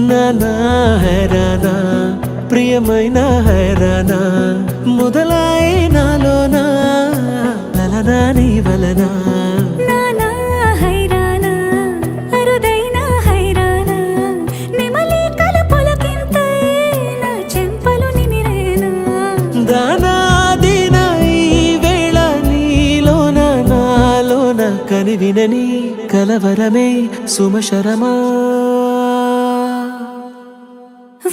నానా హైరానా ప్రియమైన హైరానా మొదలై నాలోనా లలనా నీ వలనా నానా హైరానా అరుదైన హైరానా నెమలి కలపులకింతై నా చెంపలు నిమిరేనా దానా దినా ఈ వేళ నీలోన నాలోన కనివినని కలవరమే సుమశరమా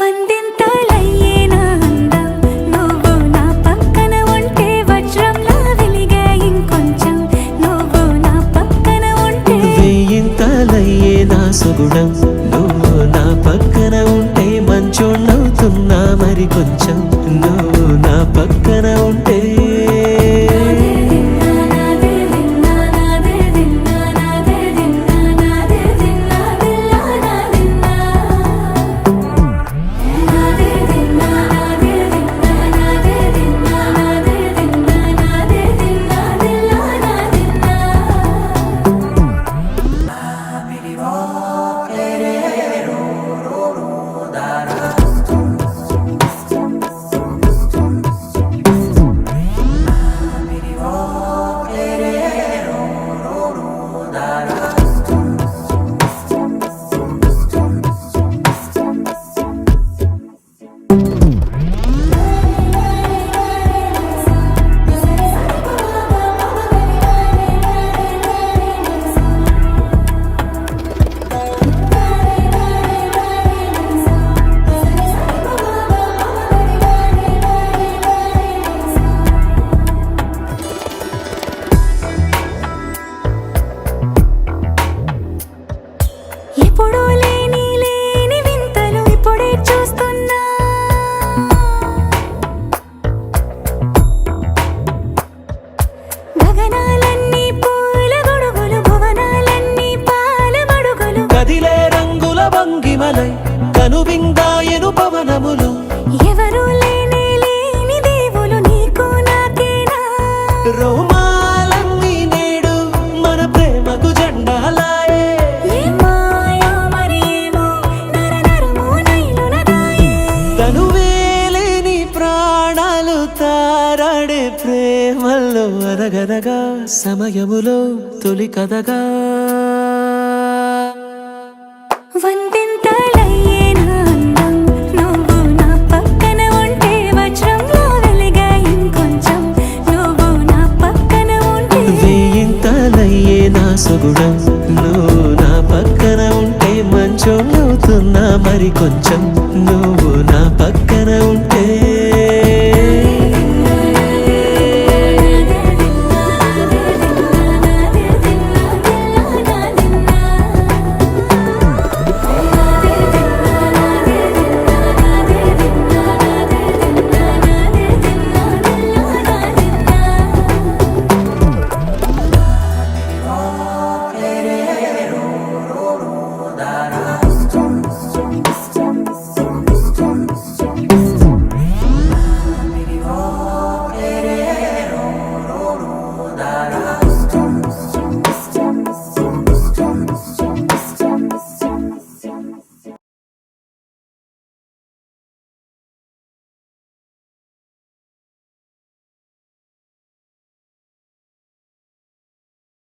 వందింతలయ్యేనా అందం నువ్వు నా పక్కన ఉంటే వజ్రంలా వెలిగే ఇంకొంచెం నువ్వు నా పక్కన ఉంటే వేయింతలయ్యే నా సుగుణం నువ్వు నా పక్కన ఉంటే మంచోణ్ణవుతున్నా మరి కొంచెం నువ్వు నా పక్కన ఉంటే ఎప్పుడూ లేని వింతలు ఇప్పుడే చూస్తున్నా గగనాలన్నీ పూల గొడుగులు భువనాలన్నీ పాల మడుగులు కదిలే రంగుల భంగిమలై కనువిందాయను పవనములు ఎవరూ లేని దేవులు నీకు నాకేనా రోమాలన్నీ నేడు మన ప్రేమకు జెండాలాయే మాయా మరేమో నరనరమో నైలునదాయే తనువేలేని ప్రాణాలు తారాడే ప్రేమల్లో అనగనగా సమయములో తొలి కథగా వందింతలయ్యేనా అందం నువ్వు నా పక్కన ఉంటే వజ్రంలా వెలిగే ఇంకొంచెం నువ్వు నా పక్కన ఉంటే వేయింతలయ్యే నా సుగుణం నువ్వు నా పక్కన ఉంటే మంచోణ్ణవుతున్నా మరి కొంచెం